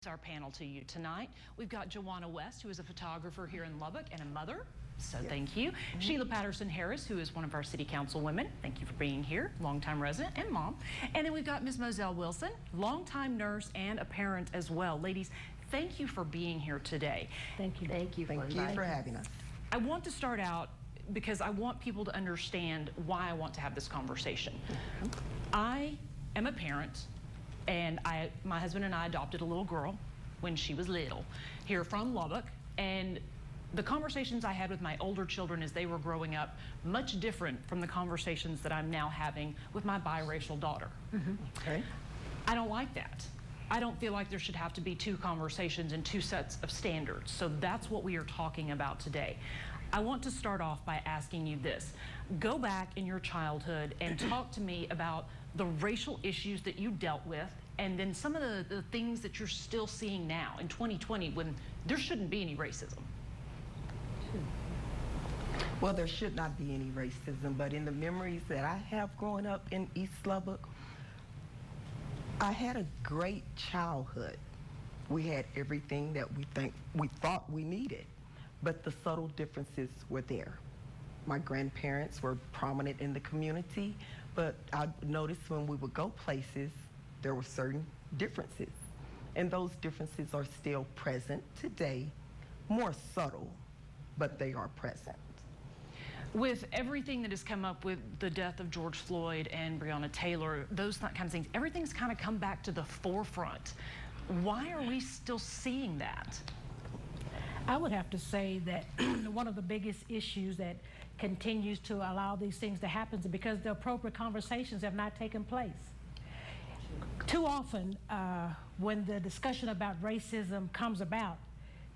Our panel to you tonight. We've got Joanna West, who is a photographer here in Lubbock and a mother. So thank you. Sheila Patterson Harris, who is one of our city council women. Thank you for being here, longtime resident and mom. And then we've got Ms. Moselle Wilson, longtime nurse and a parent as well. Ladies, thank you for being here today. Thank you. Thank you for having us. I want to start out because I want people to understand why I want to have this conversation. I am a parent, and my husband and I adopted a little girl when she was little here from Lubbock, and the conversations I had with my older children as they were growing up, much different from the conversations that I'm now having with my biracial daughter. Okay. I don't like that. I don't feel like there should have to be two conversations and two sets of standards. So that's what we are talking about today. I want to start off by asking you this. Go back in your childhood and talk to me about the racial issues that you dealt with, and then some of the things that you're still seeing now in 2020 when there shouldn't be any racism. Well, there should not be any racism, but in the memories that I have growing up in East Lubbock, I had a great childhood. We had everything that we thought we needed, but the subtle differences were there. My grandparents were prominent in the community, but I noticed when we would go places, there were certain differences. And those differences are still present today, more subtle, but they are present. With everything that has come up with the death of George Floyd and Breonna Taylor, those kind of things, everything's kind of come back to the forefront. Why are we still seeing that? I would have to say that one of the biggest issues that continues to allow these things to happen is because the appropriate conversations have not taken place. Too often, when the discussion about racism comes about,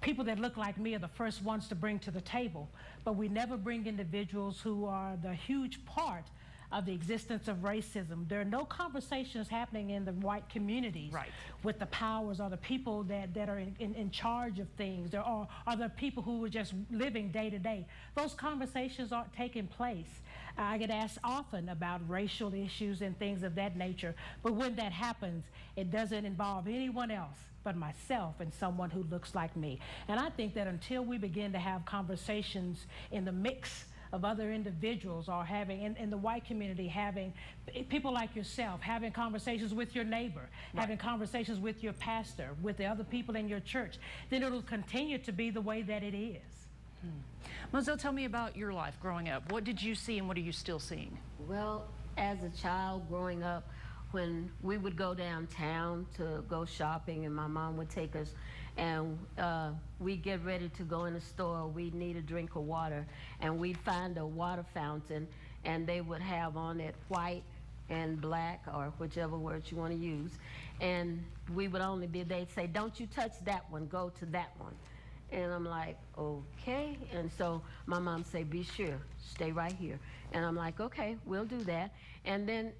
people that look like me are the first ones to bring to the table, but we never bring individuals who are the huge part of the existence of racism. There are no conversations happening in the white communities with the powers or the people that are in charge of things. There are other people who are just living day to day. Those conversations aren't taking place. I get asked often about racial issues and things of that nature, but when that happens, it doesn't involve anyone else but myself and someone who looks like me. And I think that until we begin to have conversations in the mix of other individuals, or having in the white community, having people like yourself, having conversations with your neighbor, having conversations with your pastor, with the other people in your church, then it'll continue to be the way that it is. Moselle, tell me about your life growing up. What did you see and what are you still seeing? Well, as a child growing up, when we would go downtown to go shopping and my mom would take us, and we'd get ready to go in the store, we'd need a drink of water, and we'd find a water fountain, and they would have on it white and black, or whichever words you want to use, and we would only be, they'd say, don't you touch that one, go to that one. And I'm like, okay. And so my mom say, be sure, stay right here. And I'm like, okay, we'll do that. And then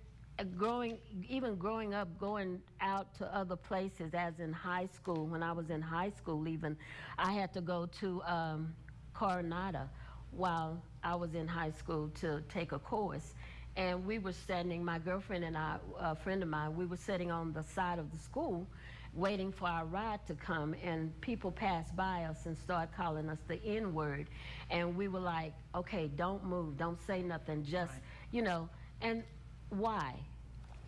even growing up, going out to other places, as in high school, when I was in high school even, I had to go to Coronado while I was in high school to take a course. And we were standing, my girlfriend and I, a friend of mine, we were sitting on the side of the school waiting for our ride to come, and people passed by us and started calling us the N-word. And we were like, okay, don't move, don't say nothing, just, you know, and why?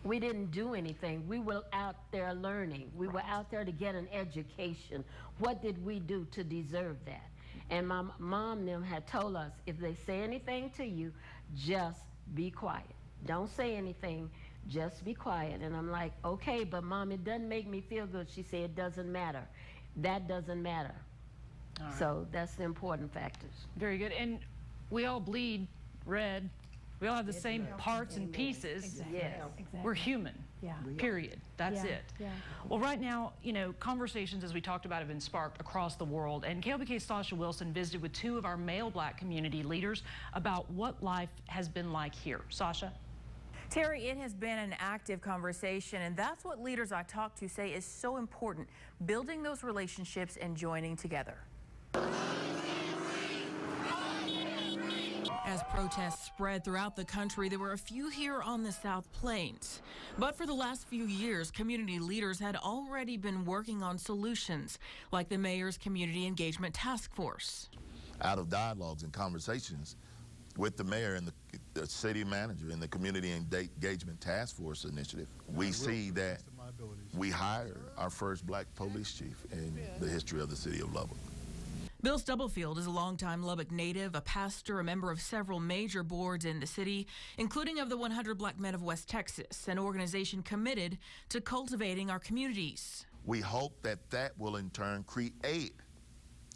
We didn't do anything. We were out there learning. We were out there to get an education. What did we do to deserve that? And my mom and them had told us, if they say anything to you, just be quiet. Don't say anything, just be quiet. And I'm like, okay, but Mom, it doesn't make me feel good. She said, it doesn't matter. That doesn't matter. So that's the important factors. Very good. And we all bleed red. We all have the same parts and pieces. Exactly. Yes. Exactly. We're human. Yeah. Period. That's it. Yeah. Well, right now, you know, conversations, as we talked about, have been sparked across the world. And KLBK's Sasha Wilson visited with two of our male black community leaders about what life has been like here. Sasha? Terry, it has been an active conversation, and that's what leaders I talk to say is so important, building those relationships and joining together. As protests spread throughout the country, there were a few here on the South Plains. But for the last few years, community leaders had already been working on solutions, like the mayor's Community Engagement Task Force. Out of dialogues and conversations with the mayor and the city manager and the Community Engagement Task Force initiative, we see that we hired our first black police chief in the history of the city of Lubbock. Bill Stubblefield is a longtime Lubbock native, a pastor, a member of several major boards in the city, including of the 100 Black Men of West Texas, an organization committed to cultivating our communities. We hope that that will in turn create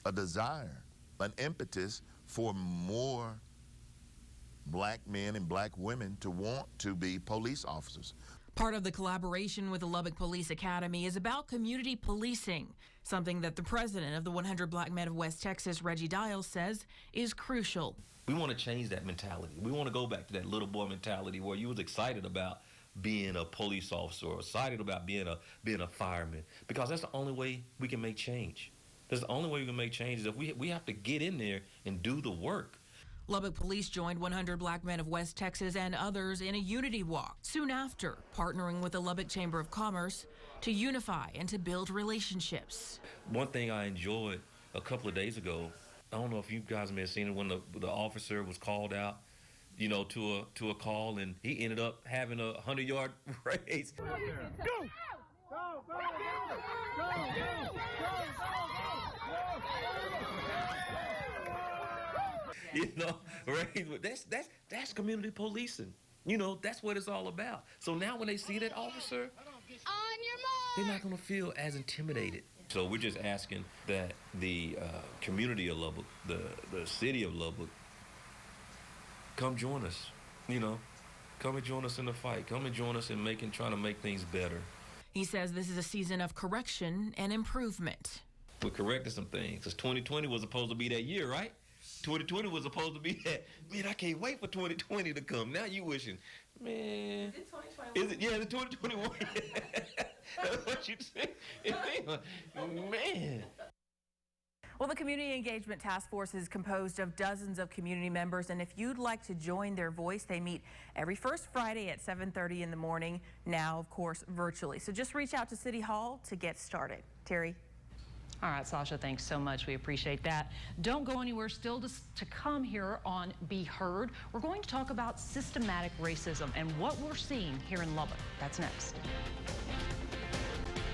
a desire, an impetus for more black men and black women to want to be police officers. Part of the collaboration with the Lubbock Police Academy is about community policing, something that the president of the 100 Black Men of West Texas, Reggie Dial, says is crucial. We want to change that mentality. We want to go back to that little boy mentality where you was excited about being a police officer or excited about being a fireman, because that's the only way we can make change. That's the only way we can make change is if we have to get in there and do the work. Lubbock Police joined 100 Black Men of West Texas and others in a unity walk, soon after partnering with the Lubbock Chamber of Commerce to unify and to build relationships. One thing I enjoyed a couple of days ago, I don't know if you guys may have seen it, when the officer was called out, you know, to a call, and he ended up having a 100-yard race. Go! Go, go, go, go, go, go, You know, right? That's community policing. You know, that's what it's all about. So now when they see that officer, they're not going to feel as intimidated. So we're just asking that the community of Lubbock, the city of Lubbock, come join us. You know, come and join us in the fight. Come and join us in trying to make things better. He says this is a season of correction and improvement. We're correcting some things, because 2020 was supposed to be that year, right? 2020 was supposed to be that. Man, I can't wait for 2020 to come. Now you wishing, man. Is it 2021? Is it? Yeah, it's 2021. That's what you say. Man. Well, the Community Engagement Task Force is composed of dozens of community members, and if you'd like to join their voice, they meet every first Friday at 7:30 in the morning, now, of course, virtually. So just reach out to City Hall to get started. Terry? All right, Sasha, thanks so much. We appreciate that. Don't go anywhere. Still to come here on Be Heard. We're going to talk about systematic racism and what we're seeing here in Lubbock. That's next.